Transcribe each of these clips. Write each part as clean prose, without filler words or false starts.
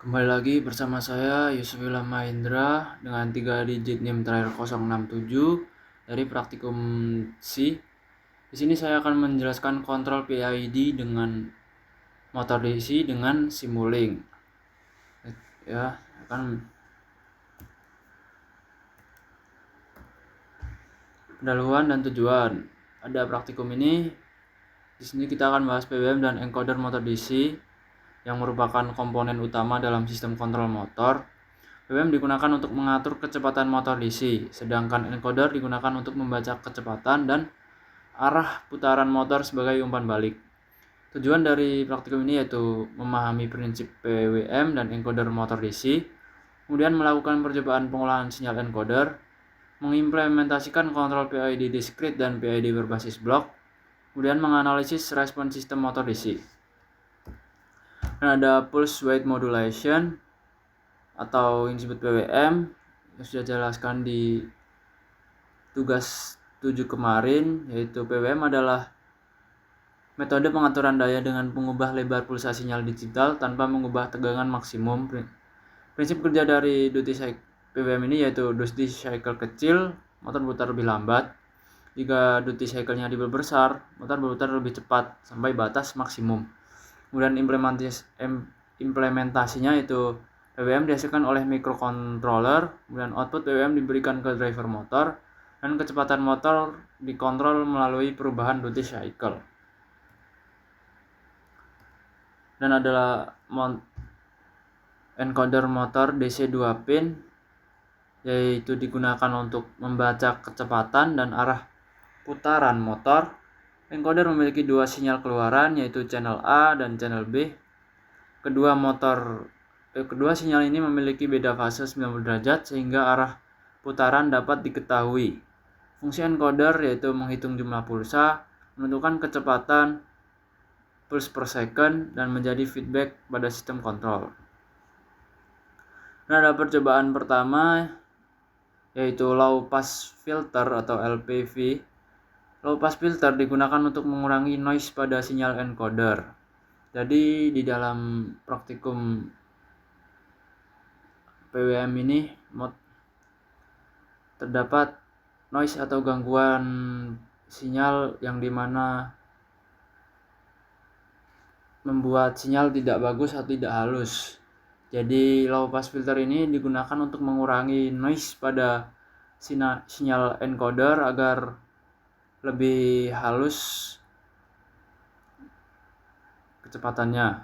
Kembali lagi bersama saya Yusuf Ilham Mahendra dengan 3 digit NIM terakhir 067 dari praktikum C. Di sini saya akan menjelaskan kontrol PID dengan motor DC dengan Simulink. Ya, akan pendahuluan dan tujuan. Ada praktikum ini. Di sini kita akan bahas PWM dan encoder motor DC yang merupakan komponen utama dalam sistem kontrol motor. PWM digunakan untuk mengatur kecepatan motor DC, sedangkan encoder digunakan untuk membaca kecepatan dan arah putaran motor sebagai umpan balik. Tujuan dari praktikum ini yaitu memahami prinsip PWM dan encoder motor DC, kemudian melakukan percobaan pengolahan sinyal encoder, mengimplementasikan kontrol PID discrete dan PID berbasis blok, kemudian menganalisis respon sistem motor DC. Dan ada pulse width modulation atau yang disebut PWM yang sudah jelaskan di tugas 7 kemarin, yaitu PWM adalah metode pengaturan daya dengan mengubah lebar pulsa sinyal digital tanpa mengubah tegangan maksimum. Prinsip kerja dari duty cycle PWM ini yaitu duty cycle kecil, motor berputar lebih lambat. Jika duty cycle-nya besar, motor berputar lebih cepat sampai batas maksimum. Kemudian implementasinya itu PWM dihasilkan oleh microcontroller, kemudian output PWM diberikan ke driver motor, dan kecepatan motor dikontrol melalui perubahan duty cycle. Dan adalah encoder motor DC 2 pin, yaitu digunakan untuk membaca kecepatan dan arah putaran motor. Encoder memiliki dua sinyal keluaran, yaitu channel A dan channel B. Kedua sinyal ini memiliki beda fase 90 derajat sehingga arah putaran dapat diketahui. Fungsi encoder yaitu menghitung jumlah pulsa, menentukan kecepatan pulse per second, dan menjadi feedback pada sistem kontrol. Nah, ada percobaan pertama yaitu low pass filter atau LPV. Low pass filter digunakan untuk mengurangi noise pada sinyal encoder. Jadi di dalam praktikum PWM ini terdapat noise atau gangguan sinyal yang dimana membuat sinyal tidak bagus atau tidak halus. Jadi low pass filter ini digunakan untuk mengurangi noise pada sinyal encoder agar lebih halus kecepatannya.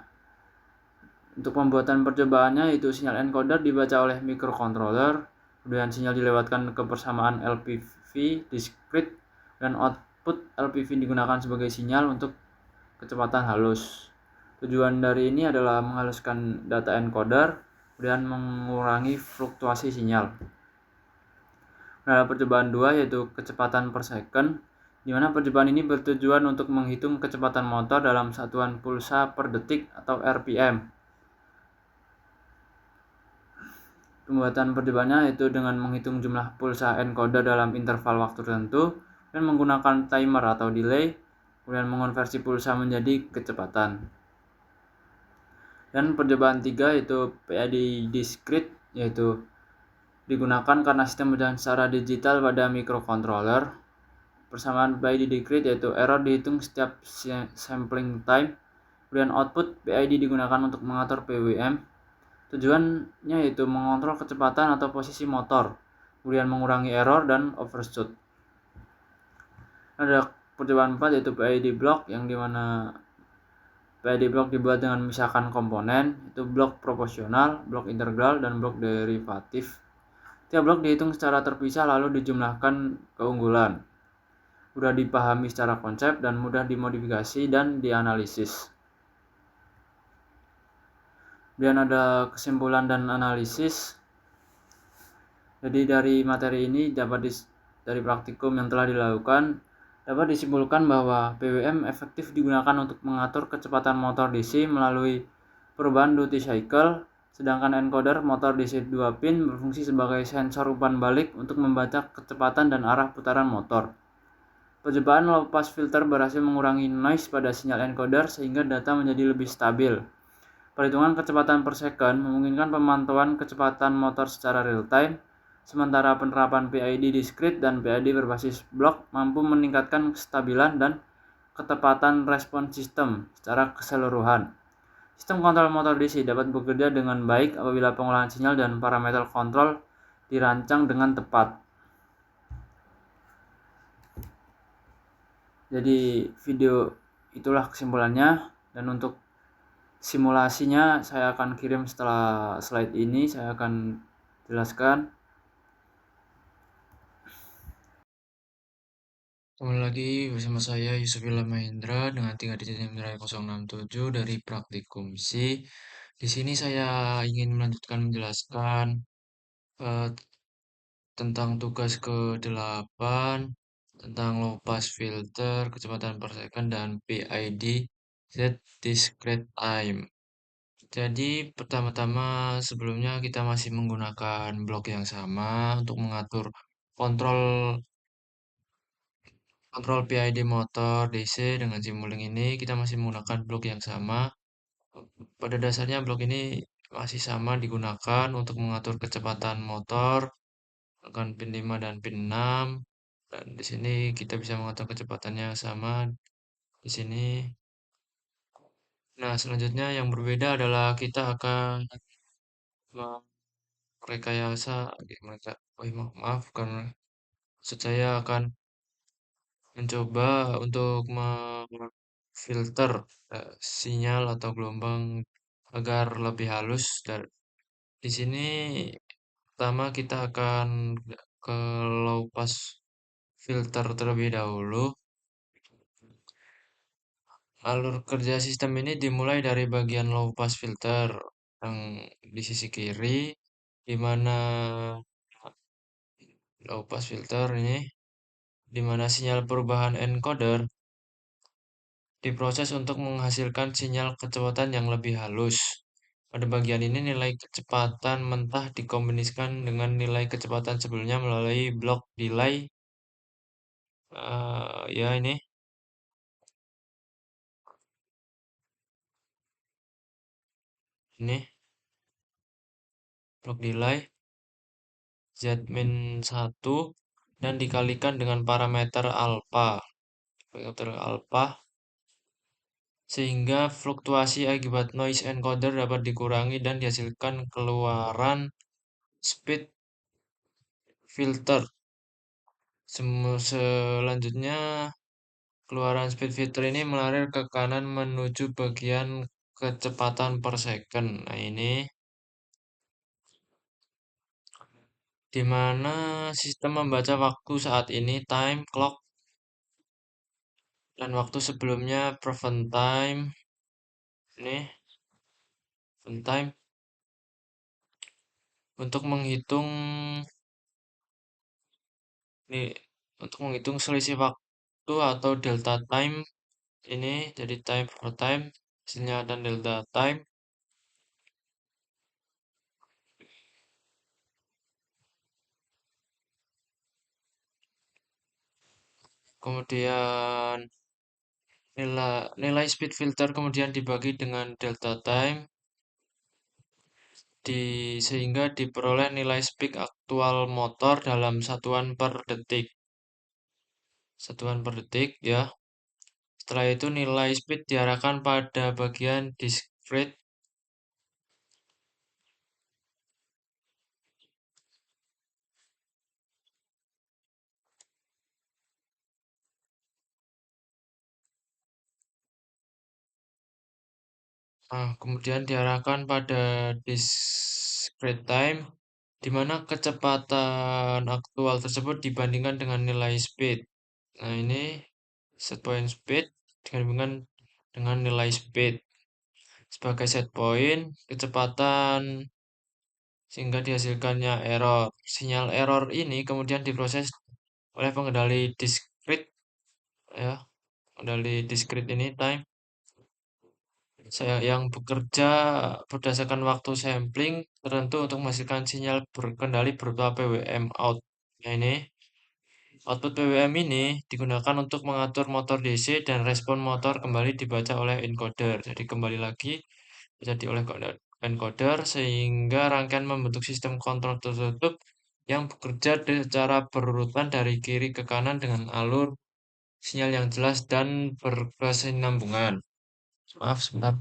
Untuk pembuatan percobaannya itu sinyal encoder dibaca oleh microcontroller, kemudian sinyal dilewatkan ke persamaan LPV discrete, dan output LPV digunakan sebagai sinyal untuk kecepatan halus. Tujuan dari ini adalah menghaluskan data encoder, kemudian mengurangi fluktuasi sinyal. Nah, percobaan 2 yaitu kecepatan per second, di mana percobaan ini bertujuan untuk menghitung kecepatan motor dalam satuan pulsa per detik atau RPM. Pembuatan percobaannya yaitu dengan menghitung jumlah pulsa encoder dalam interval waktu tertentu dan menggunakan timer atau delay, kemudian mengonversi pulsa menjadi kecepatan. Dan percobaan 3 yaitu PID discrete, yaitu digunakan karena sistem berjalan secara digital pada microcontroller. Persamaan PID discrete yaitu error dihitung setiap sampling time, kemudian output PID digunakan untuk mengatur PWM. Tujuannya yaitu mengontrol kecepatan atau posisi motor, kemudian mengurangi error dan overshoot. Ada percobaan 4 yaitu PID block, yang dimana PID block dibuat dengan memisahkan komponen, itu blok proporsional, blok integral, dan blok derivatif. Tiap blok dihitung secara terpisah lalu dijumlahkan keunggulan. Mudah dipahami secara konsep dan mudah dimodifikasi dan dianalisis. Dan ada kesimpulan dan analisis. Jadi dari materi ini dari praktikum yang telah dilakukan dapat disimpulkan bahwa PWM efektif digunakan untuk mengatur kecepatan motor DC melalui perubahan duty cycle, sedangkan encoder motor DC 2 pin berfungsi sebagai sensor umpan balik untuk membaca kecepatan dan arah putaran motor. Percobaan low pass filter berhasil mengurangi noise pada sinyal encoder sehingga data menjadi lebih stabil. Perhitungan kecepatan per second memungkinkan pemantauan kecepatan motor secara real time, sementara penerapan PID discrete dan PID berbasis blok mampu meningkatkan kestabilan dan ketepatan respon sistem secara keseluruhan. Sistem kontrol motor DC dapat bekerja dengan baik apabila pengolahan sinyal dan parameter kontrol dirancang dengan tepat. Jadi video itulah kesimpulannya, dan untuk simulasinya saya akan kirim setelah slide ini, saya akan jelaskan. Kembali lagi bersama saya Yusufillah Mahendra dengan tingkat digit NIM 067 dari Praktikum C. Di sini saya ingin melanjutkan menjelaskan eh, tentang tugas ke-8, tentang low pass filter, kecepatan per second, dan PID set discrete time. Jadi pertama-tama sebelumnya kita masih menggunakan blok yang sama untuk mengatur kontrol kontrol PID motor DC dengan Simulink ini. Kita masih menggunakan blok yang sama. Pada dasarnya blok ini masih sama digunakan untuk mengatur kecepatan motor dengan pin 5 dan pin 6. Dan di sini kita bisa mengatur kecepatannya sama di sini. Nah, selanjutnya yang berbeda adalah kita akan merekayasa mereka. Oh, maaf karena maksud saya akan mencoba untuk memfilter sinyal atau gelombang agar lebih halus. Dan di sini pertama kita akan ke low pass filter terlebih dahulu. Alur kerja sistem ini dimulai dari bagian low pass filter yang di sisi kiri, di mana low pass filter ini, di mana sinyal perubahan encoder diproses untuk menghasilkan sinyal kecepatan yang lebih halus. Pada bagian ini nilai kecepatan mentah dikombinasikan dengan nilai kecepatan sebelumnya melalui blok delay. Ya ini blok delay Z-1 dan dikalikan dengan parameter alpha, sehingga fluktuasi akibat noise encoder dapat dikurangi dan dihasilkan keluaran speed filter. Selanjutnya, keluaran speed filter ini mengalir ke kanan menuju bagian kecepatan per second. Nah, ini di mana sistem membaca waktu saat ini, time clock, dan waktu sebelumnya, present time. Ini present time untuk menghitung ini untuk menghitung selisih waktu atau delta time. Ini jadi time per time, hasilnya dan delta time. Kemudian nilai speed filter kemudian dibagi dengan delta time sehingga diperoleh nilai speed aktual motor dalam satuan per detik. Satuan per detik ya. Setelah itu nilai speed diarahkan pada bagian discrete. Kemudian diarahkan pada discrete time, di mana kecepatan aktual tersebut dibandingkan dengan nilai speed. Nah, ini set point speed dibandingkan dengan nilai speed. Sebagai set point, kecepatan sehingga dihasilkannya error. Sinyal error ini kemudian diproses oleh pengendali discrete ya. Pengendali discrete ini time saya yang bekerja berdasarkan waktu sampling tertentu untuk menghasilkan sinyal berkendali berupa PWM out. Nah, ini output PWM ini digunakan untuk mengatur motor DC dan respon motor kembali dibaca oleh encoder. Jadi kembali lagi terjadi oleh encoder sehingga rangkaian membentuk sistem kontrol tertutup yang bekerja secara berurutan dari kiri ke kanan dengan alur sinyal yang jelas dan berkesinambungan. Maaf sebentar.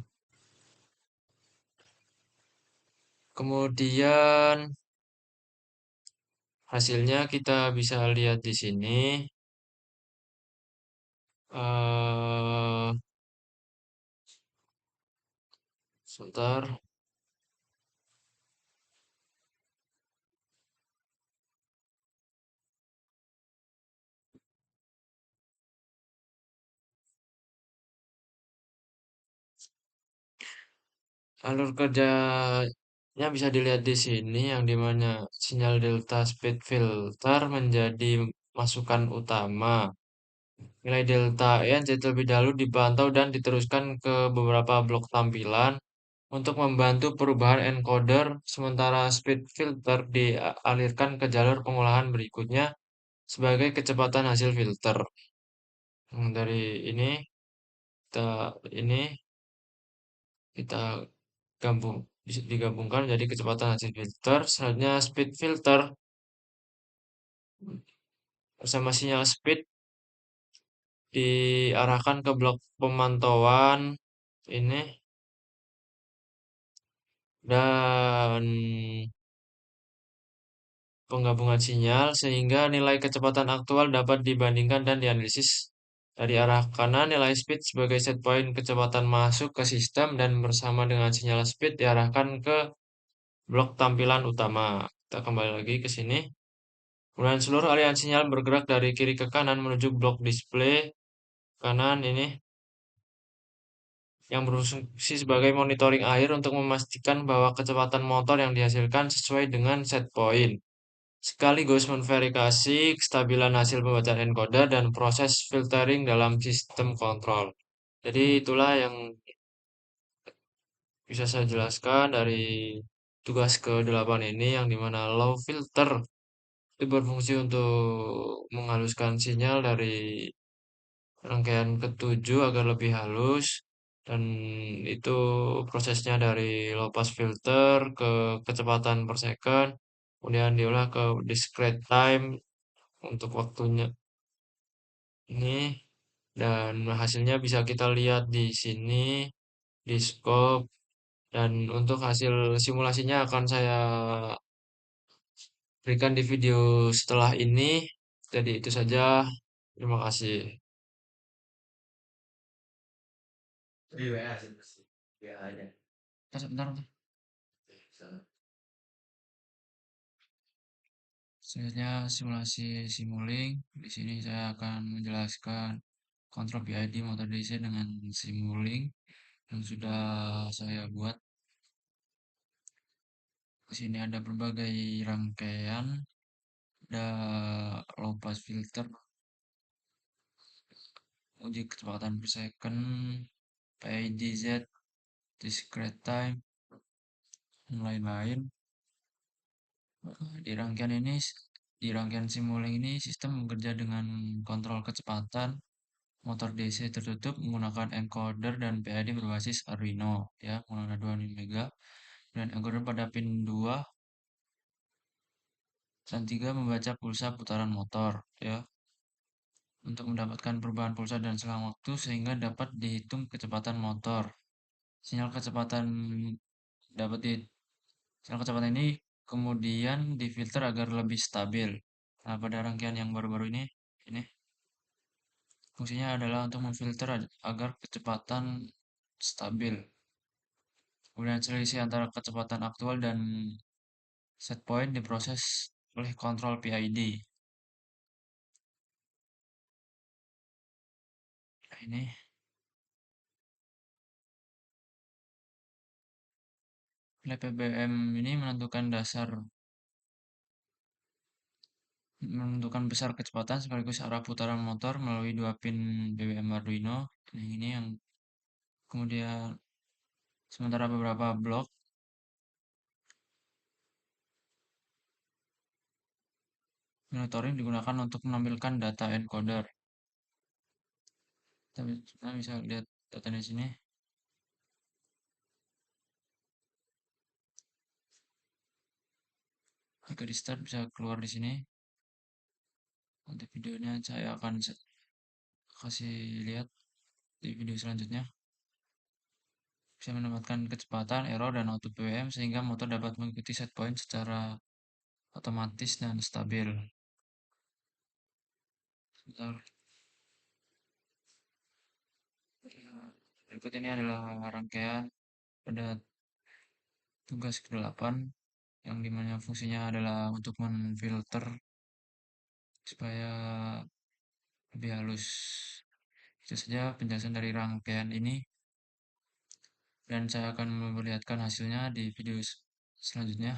Kemudian hasilnya kita bisa lihat di sini. eh Sebentar. Alur kerjanya bisa dilihat di sini, yang dimana sinyal delta speed filter menjadi masukan utama. Nilai delta N terlebih dahulu dipantau dan diteruskan ke beberapa blok tampilan untuk membantu perubahan encoder, sementara speed filter dialirkan ke jalur pengolahan berikutnya sebagai kecepatan hasil filter. Dari ini kita ini kita gabung bisa digabungkan jadi kecepatan hasil filter. Selanjutnya speed filter bersama sinyal speed diarahkan ke blok pemantauan ini, dan penggabungan sinyal sehingga nilai kecepatan aktual dapat dibandingkan dan dianalisis. Dari arah kanan, nilai speed sebagai set point kecepatan masuk ke sistem dan bersama dengan sinyal speed diarahkan ke blok tampilan utama. Kita kembali lagi ke sini. Kemudian seluruh aliran sinyal bergerak dari kiri ke kanan menuju blok display kanan ini yang berfungsi sebagai monitoring akhir untuk memastikan bahwa kecepatan motor yang dihasilkan sesuai dengan set point, sekaligus memverifikasi kestabilan hasil pembacaan encoder dan proses filtering dalam sistem kontrol. Jadi itulah yang bisa saya jelaskan dari tugas ke-8 ini, yang dimana low filter itu berfungsi untuk menghaluskan sinyal dari rangkaian ketujuh agar lebih halus, dan itu prosesnya dari low pass filter ke kecepatan per second, kemudian diolah ke discrete time untuk waktunya ini, dan hasilnya bisa kita lihat di sini di scope, dan untuk hasil simulasinya akan saya berikan di video setelah ini. Jadi itu saja, terima kasih. Di WA sih pasti. WA aja. Sebentar. Selanjutnya simulasi Simulink. Di sini saya akan menjelaskan kontrol PID motor DC dengan Simulink yang sudah saya buat. Di sini ada berbagai rangkaian, ada low pass filter, uji kecepatan per second, PIDZ, discrete time, dan lain-lain. Di rangkaian ini, di rangkaian Simulink ini, sistem bekerja dengan kontrol kecepatan motor DC tertutup menggunakan encoder dan PID berbasis Arduino, ya, menggunakan 2 mega, dan encoder pada pin 2 dan 3 membaca pulsa putaran motor, ya, untuk mendapatkan perubahan pulsa dan selang waktu sehingga dapat dihitung kecepatan motor. Sinyal kecepatan dapat di Sinyal kecepatan ini kemudian difilter agar lebih stabil. Nah, pada rangkaian yang baru-baru ini fungsinya adalah untuk memfilter agar kecepatan stabil. Kemudian selisih antara kecepatan aktual dan set point diproses oleh kontrol PID. Nah, ini nilai PBM ini menentukan besar kecepatan sekaligus arah putaran motor melalui 2 pin BBM Arduino. Nah, ini yang kemudian sementara beberapa blok monitoring digunakan untuk menampilkan data encoder. Kita bisa lihat data di sini. Jika di start bisa keluar di sini. Nanti videonya saya akan kasih lihat di video selanjutnya. Bisa mendapatkan kecepatan, error, dan auto PWM sehingga motor dapat mengikuti set point secara otomatis dan stabil. Sebentar. Berikut ini adalah rangkaian pada tugas ke-8 yang dimana fungsinya adalah untuk memfilter supaya lebih halus. Itu saja penjelasan dari rangkaian ini, dan saya akan memperlihatkan hasilnya di video selanjutnya.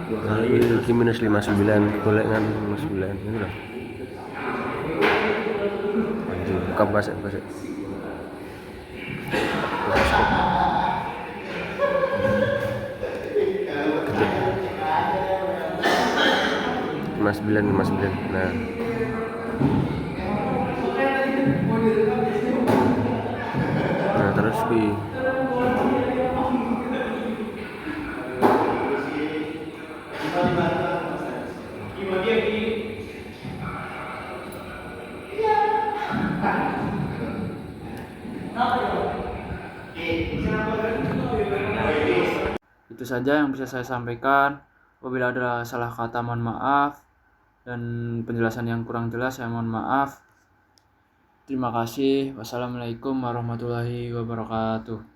Kali minus 59 golengan minus 9 itu lah. Anjir, buka bahasa Mas 9 Mas 9. Nah. Nah, terus Itu saja yang bisa saya sampaikan. Apabila ada salah kata, mohon maaf, dan penjelasan yang kurang jelas, saya mohon maaf. Terima kasih. Wassalamualaikum warahmatullahi wabarakatuh.